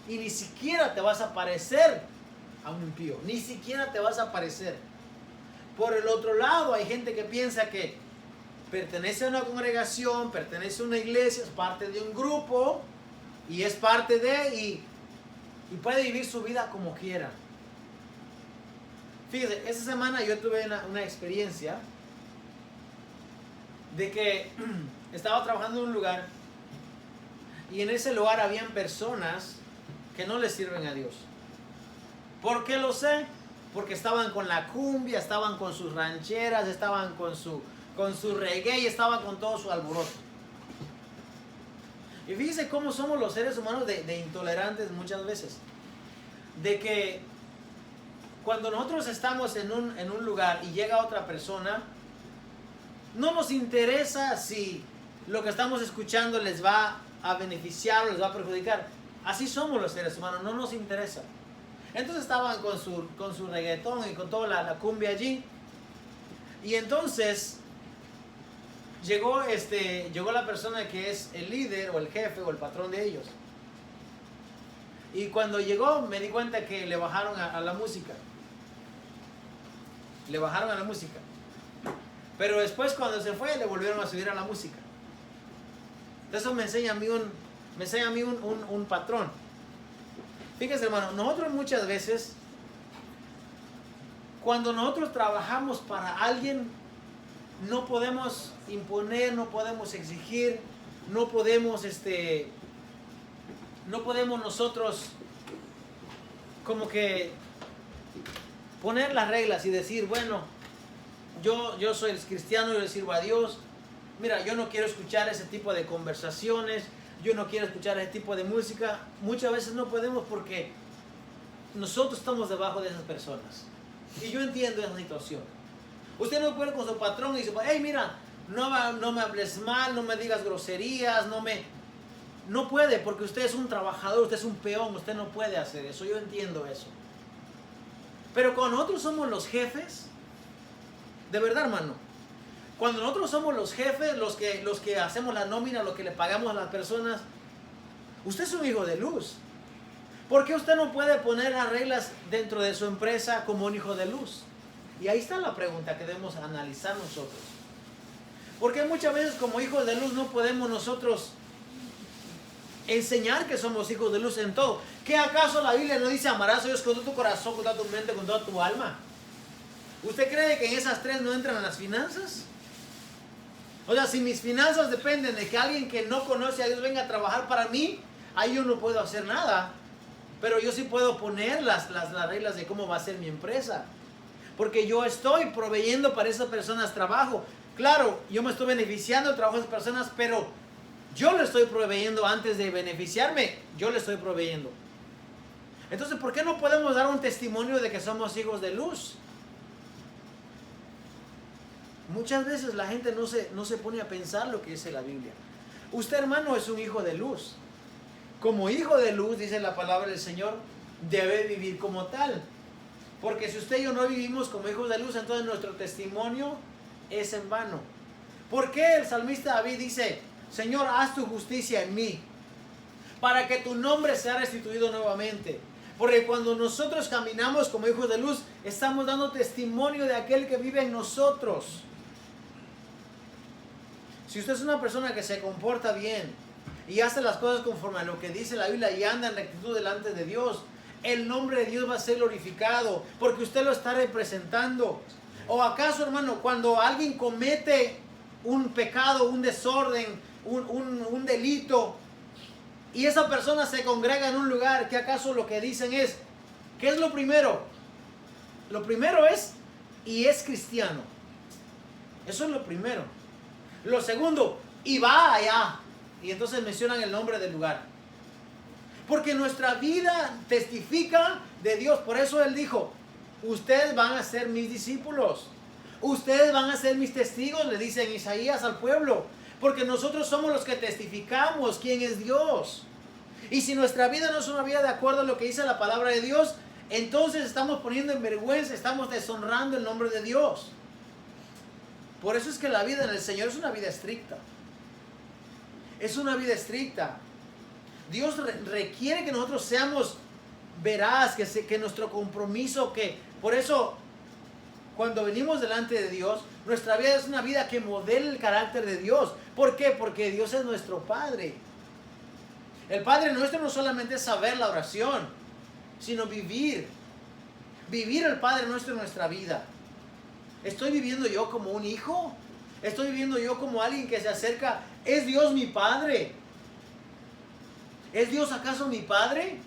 Y ni siquiera te vas a parecer a un impío. Ni siquiera te vas a parecer. Por el otro lado, hay gente que piensa que pertenece a una congregación, pertenece a una iglesia, es parte de un grupo y es parte de y puede vivir su vida como quiera. Fíjese, esta semana yo tuve una experiencia de que estaba trabajando en un lugar y en ese lugar habían personas que no le sirven a Dios. ¿Por qué lo sé? Porque estaban con la cumbia, estaban con sus rancheras, estaban con su reggae y estaban con todo su alboroto. Y fíjense cómo somos los seres humanos de intolerantes muchas veces. De que cuando nosotros estamos en un lugar y llega otra persona, no nos interesa si lo que estamos escuchando les va a beneficiar o les va a perjudicar. Así somos los seres humanos, no nos interesa. Entonces estaban con su reggaetón y con toda la cumbia allí. Y entonces llegó la persona que es el líder o el jefe o el patrón de ellos. Y cuando llegó me di cuenta que le bajaron a la música. Le bajaron a la música. Pero después cuando se fue le volvieron a subir a la música. Eso me enseña a mí un patrón. Fíjese, hermano, nosotros muchas veces, cuando nosotros trabajamos para alguien, no podemos imponer, no podemos exigir, no podemos nosotros como que poner las reglas y decir, bueno, yo soy el cristiano, yo le sirvo a Dios. Mira, yo no quiero escuchar ese tipo de conversaciones, yo no quiero escuchar ese tipo de música. Muchas veces no podemos porque nosotros estamos debajo de esas personas. Y yo entiendo esa situación. Usted no puede con su patrón y dice, hey, mira, no me hables mal, no me digas groserías, no puede, porque usted es un trabajador, usted es un peón, usted no puede hacer eso. Yo entiendo eso. Pero cuando nosotros somos los jefes, de verdad, hermano, cuando nosotros somos los jefes, los que hacemos la nómina, los que le pagamos a las personas, usted es un hijo de luz. ¿Por qué usted no puede poner las reglas dentro de su empresa como un hijo de luz? Y ahí está la pregunta que debemos analizar nosotros. Porque muchas veces como hijos de luz no podemos nosotros enseñar que somos hijos de luz en todo. ¿Qué acaso la Biblia no dice amarás a Dios con todo tu corazón, con toda tu mente, con toda tu alma? ¿Usted cree que en esas tres no entran las finanzas? O sea, si mis finanzas dependen de que alguien que no conoce a Dios venga a trabajar para mí, ahí yo no puedo hacer nada. Pero yo sí puedo poner las reglas de cómo va a ser mi empresa. Porque yo estoy proveyendo para esas personas trabajo. Claro, yo me estoy beneficiando del trabajo de esas personas, pero yo le estoy proveyendo antes de beneficiarme. Yo le estoy proveyendo. Entonces, ¿por qué no podemos dar un testimonio de que somos hijos de luz? Muchas veces la gente no se pone a pensar lo que dice la Biblia. Usted, hermano, es un hijo de luz. Como hijo de luz, dice la palabra del Señor, debe vivir como tal. Porque si usted y yo no vivimos como hijos de luz, entonces nuestro testimonio es en vano. ¿Por qué el salmista David dice, Señor, haz tu justicia en mí, para que tu nombre sea restituido nuevamente? Porque cuando nosotros caminamos como hijos de luz, estamos dando testimonio de aquel que vive en nosotros. Si usted es una persona que se comporta bien y hace las cosas conforme a lo que dice la Biblia y anda en rectitud delante de Dios, el nombre de Dios va a ser glorificado porque usted lo está representando. ¿O acaso, hermano, cuando alguien comete un pecado, un desorden, un delito, y esa persona se congrega en un lugar, que acaso lo que dicen es, ¿qué es lo primero? Lo primero es, y es cristiano. Eso es lo primero. Lo segundo, y va allá. Y entonces mencionan el nombre del lugar. Porque nuestra vida testifica de Dios. Por eso Él dijo, ustedes van a ser mis discípulos. Ustedes van a ser mis testigos, le dice en Isaías al pueblo. Porque nosotros somos los que testificamos quién es Dios. Y si nuestra vida no es una vida de acuerdo a lo que dice la palabra de Dios, entonces estamos poniendo en vergüenza, estamos deshonrando el nombre de Dios. Por eso es que la vida en el Señor es una vida estricta. Es una vida estricta. Dios requiere que nosotros seamos veraz, que nuestro compromiso, por eso cuando venimos delante de Dios, nuestra vida es una vida que modela el carácter de Dios. ¿Por qué? Porque Dios es nuestro Padre. El Padre nuestro no solamente es saber la oración, sino vivir el Padre nuestro en nuestra vida. ¿Estoy viviendo yo como un hijo? ¿Estoy viviendo yo como alguien que se acerca? ¿Es Dios mi Padre? ¿Es Dios acaso mi Padre?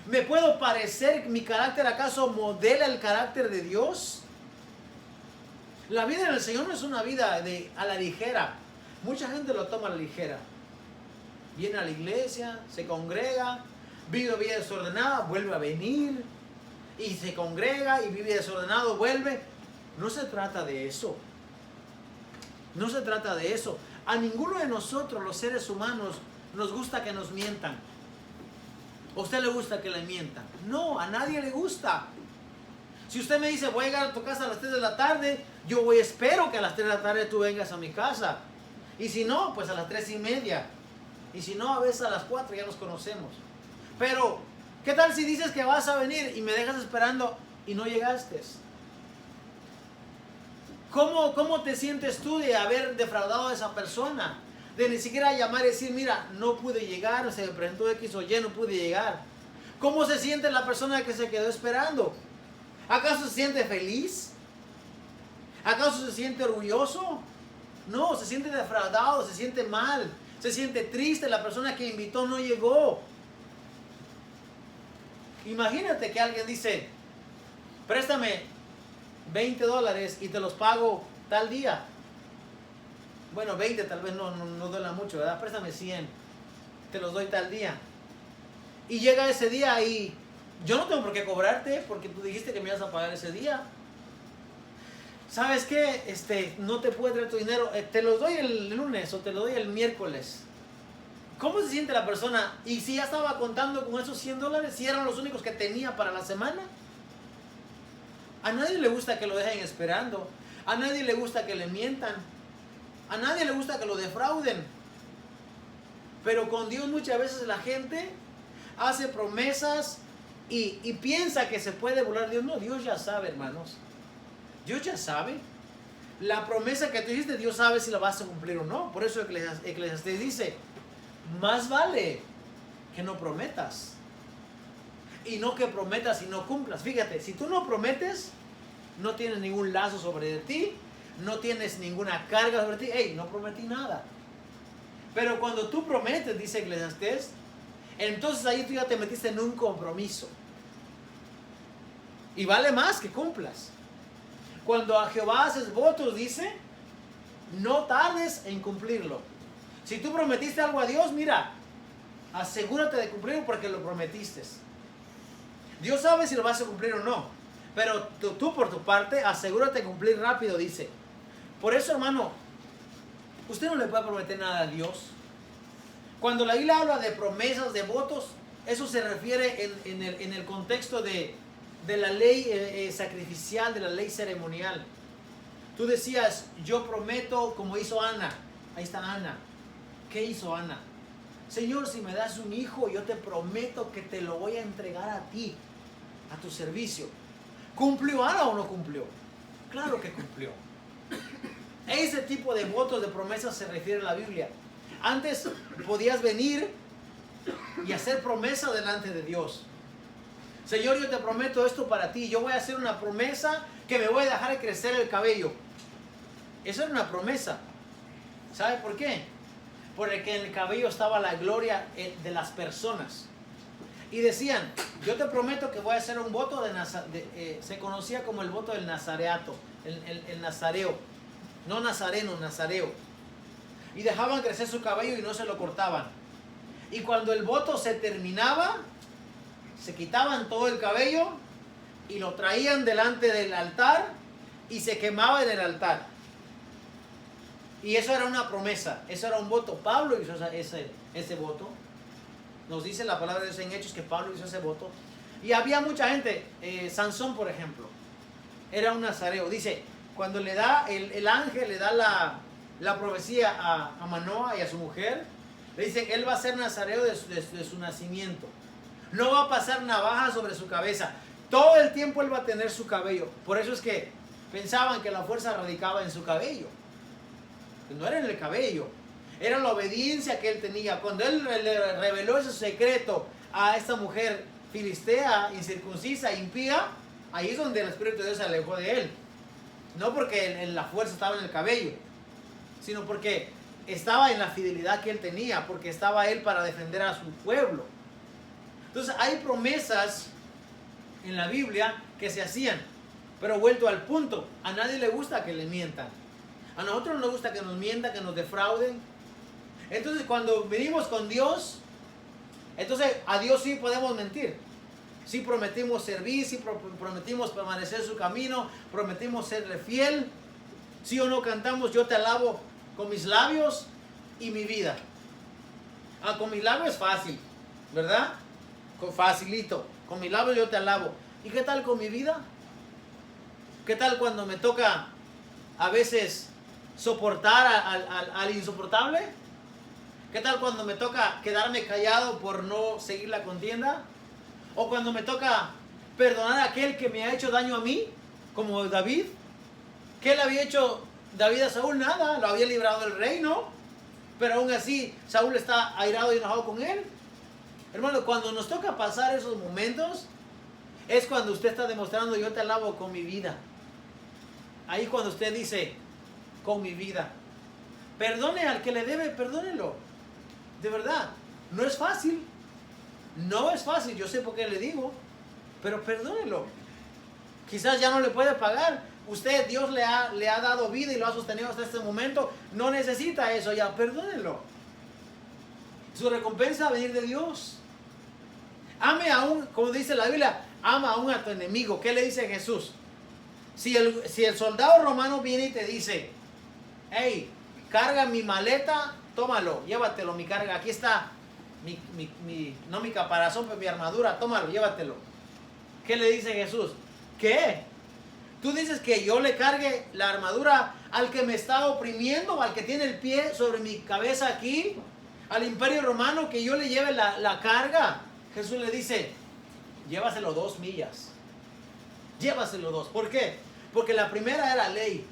¿Me puedo parecer, mi carácter acaso modela el carácter de Dios? La vida en el Señor no es una vida a la ligera. Mucha gente lo toma a la ligera. Viene a la iglesia, se congrega, vive vida desordenada, vuelve a venir, y se congrega y vive desordenado, vuelve. No se trata de eso. No se trata de eso. A ninguno de nosotros, los seres humanos, nos gusta que nos mientan. ¿A usted le gusta que le mientan? No, a nadie le gusta. Si usted me dice, voy a llegar a tu casa a las 3 de la tarde, yo espero que a las 3 de la tarde tú vengas a mi casa. Y si no, pues a las 3:30. Y si no, a veces a las 4 ya nos conocemos. Pero, ¿qué tal si dices que vas a venir y me dejas esperando y no llegaste? ¿Cómo te sientes tú de haber defraudado a esa persona? De ni siquiera llamar y decir, mira, no pude llegar, se me presentó X o Y, no pude llegar. ¿Cómo se siente la persona que se quedó esperando? ¿Acaso se siente feliz? ¿Acaso se siente orgulloso? No, se siente defraudado, se siente mal, se siente triste, la persona que invitó no llegó. Imagínate que alguien dice, préstame $20 y te los pago tal día. Bueno, 20 tal vez no duela mucho, ¿verdad? Préstame 100, te los doy tal día. Y llega ese día y yo no tengo por qué cobrarte porque tú dijiste que me ibas a pagar ese día. ¿Sabes qué? No te puedo traer tu dinero, te los doy el lunes o te lo doy el miércoles. ¿Cómo se siente la persona? Y si ya estaba contando con esos $100, si eran los únicos que tenía para la semana. A nadie le gusta que lo dejen esperando. A nadie le gusta que le mientan. A nadie le gusta que lo defrauden. Pero con Dios muchas veces la gente hace promesas y piensa que se puede burlar de Dios. No, Dios ya sabe, hermanos. Dios ya sabe. La promesa que tú hiciste, Dios sabe si la vas a cumplir o no. Por eso Eclesiastés dice, más vale que no prometas. Y no que prometas y no cumplas. Fíjate, si tú no prometes, no tienes ningún lazo sobre ti, no tienes ninguna carga sobre ti. Hey, no prometí nada. Pero cuando tú prometes, dice Eclesiastés, entonces ahí tú ya te metiste en un compromiso. Y vale más que cumplas. Cuando a Jehová haces votos, dice, no tardes en cumplirlo. Si tú prometiste algo a Dios, mira, asegúrate de cumplirlo porque lo prometiste. Dios sabe si lo vas a cumplir o no. Pero tú por tu parte, asegúrate de cumplir rápido, dice. Por eso, hermano, usted no le puede prometer nada a Dios. Cuando la Biblia habla de promesas, de votos, eso se refiere en el contexto de la ley sacrificial, de la ley ceremonial. Tú decías, yo prometo como hizo Ana. Ahí está Ana. ¿Qué hizo Ana? Señor, si me das un hijo, yo te prometo que te lo voy a entregar a ti, a tu servicio. ¿Cumplió Ana o no cumplió? Claro que cumplió. Ese tipo de votos, de promesas se refiere a la Biblia. Antes podías venir y hacer promesa delante de Dios. Señor, yo te prometo esto para ti. Yo voy a hacer una promesa que me voy a dejar crecer el cabello. Eso era una promesa. ¿Sabe por qué? Porque en el cabello estaba la gloria de las personas. Y decían, yo te prometo que voy a hacer un voto se conocía como el voto del nazareato, el nazareo. No nazareno, nazareo. Y dejaban crecer su cabello y no se lo cortaban. Y cuando el voto se terminaba, se quitaban todo el cabello y lo traían delante del altar y se quemaba en el altar. Y eso era una promesa, eso era un voto. Pablo hizo ese voto. Nos dice la palabra de Dios en Hechos que Pablo hizo ese voto. Y había mucha gente, Sansón por ejemplo, era un nazareo. Dice, cuando le da, el ángel le da la profecía a Manoa y a su mujer, le dicen, él va a ser nazareo de su nacimiento. No va a pasar navaja sobre su cabeza. Todo el tiempo él va a tener su cabello. Por eso es que pensaban que la fuerza radicaba en su cabello. No era en el cabello, era la obediencia que él tenía. Cuando él le reveló ese secreto a esta mujer filistea, incircuncisa, impía, ahí es donde el Espíritu de Dios se alejó de él. No porque la fuerza estaba en el cabello, sino porque estaba en la fidelidad que él tenía, porque estaba él para defender a su pueblo. Entonces hay promesas en la Biblia que se hacían, pero vuelto al punto, a nadie le gusta que le mientan. A nosotros nos gusta que nos mientan, que nos defrauden. Entonces cuando venimos con Dios, entonces a Dios sí podemos mentir. Sí prometimos servir, sí prometimos permanecer en su camino, prometimos serle fiel. Sí o no cantamos, yo te alabo con mis labios y mi vida. Con mis labios es fácil, ¿verdad? Facilito. Con mis labios yo te alabo. ¿Y qué tal con mi vida? ¿Qué tal cuando me toca a veces soportar al insoportable? ¿Qué tal cuando me toca quedarme callado por no seguir la contienda? ¿O cuando me toca perdonar a aquel que me ha hecho daño a mí? Como David. ¿Qué le había hecho David a Saúl? Nada, lo había librado del reino. Pero aún así Saúl está airado y enojado con él. Hermano, cuando nos toca pasar esos momentos, es cuando usted está demostrando, yo te alabo con mi vida. Ahí cuando usted dice, con mi vida. Perdone al que le debe, perdónelo. De verdad, no es fácil. No es fácil, yo sé por qué le digo. Pero perdónelo. Quizás ya no le puede pagar. Usted, Dios le ha dado vida y lo ha sostenido hasta este momento. No necesita eso ya, perdónelo. Su recompensa va a venir de Dios. Ame aún, como dice la Biblia, ama aún a tu enemigo. ¿Qué le dice Jesús? Si el soldado romano viene y te dice, hey, carga mi maleta, tómalo, llévatelo, mi carga. Aquí está no mi caparazón, pero mi armadura, tómalo, llévatelo. ¿Qué le dice Jesús? ¿Qué? Tú dices que yo le cargue la armadura al que me está oprimiendo, al que tiene el pie sobre mi cabeza aquí, al imperio romano, que yo le lleve la carga. Jesús le dice, llévaselo 2 millas. Llévaselo 2. ¿Por qué? Porque la primera era ley.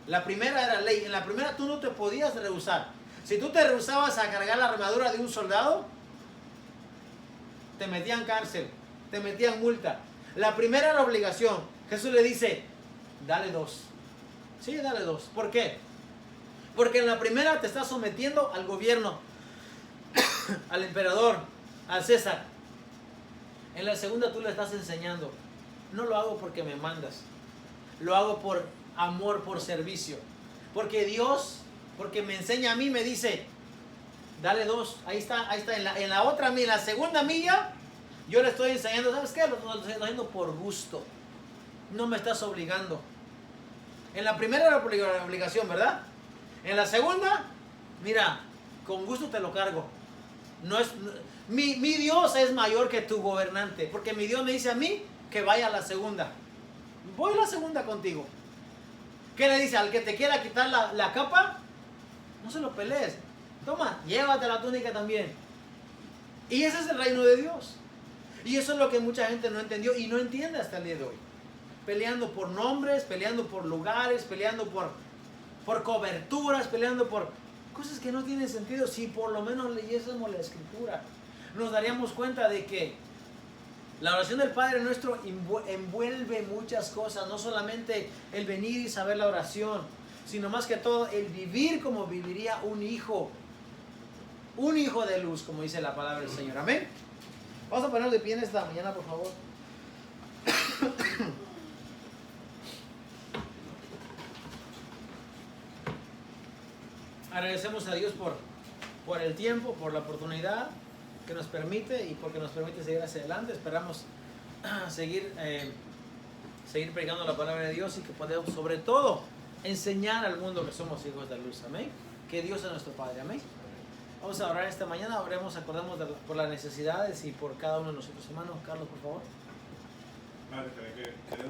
La primera era ley. En la primera tú no te podías rehusar. Si tú te rehusabas a cargar la armadura de un soldado, te metían cárcel, te metían multa. La primera era obligación. Jesús le dice, dale 2. Sí, dale 2. ¿Por qué? Porque en la primera te estás sometiendo al gobierno, al emperador, al César. En la segunda tú le estás enseñando. No lo hago porque me mandas. Lo hago por amor, por servicio. Porque Dios, porque me enseña a mí, me dice, dale 2. Ahí está. En la otra milla, en la segunda milla, yo le estoy enseñando. ¿Sabes qué? Lo estoy haciendo por gusto. No me estás obligando. En la primera era la obligación, ¿verdad? En la segunda, mira, con gusto te lo cargo. Mi Dios es mayor que tu gobernante. Porque mi Dios me dice a mí que vaya a la segunda. Voy a la segunda contigo. ¿Qué le dice? Al que te quiera quitar la capa, no se lo pelees. Toma, llévate la túnica también. Y ese es el reino de Dios. Y eso es lo que mucha gente no entendió y no entiende hasta el día de hoy. Peleando por nombres, peleando por lugares, peleando por por coberturas, peleando por cosas que no tienen sentido. Si por lo menos leyésemos la Escritura, nos daríamos cuenta de que la oración del Padre Nuestro envuelve muchas cosas, no solamente el venir y saber la oración, sino más que todo el vivir como viviría un hijo de luz, como dice la palabra del Señor. Amén. Vamos a ponernos de pie en esta mañana, por favor. Agradecemos a Dios por el tiempo, por la oportunidad que nos permite y porque nos permite seguir hacia adelante. Esperamos seguir predicando la palabra de Dios y que podamos, sobre todo, enseñar al mundo que somos hijos de luz. Amén. Que Dios es nuestro Padre. Amén. Vamos a orar esta mañana. Oremos, acordemos por las necesidades y por cada uno de nosotros. Hermanos, Carlos, por favor. Padre, queremos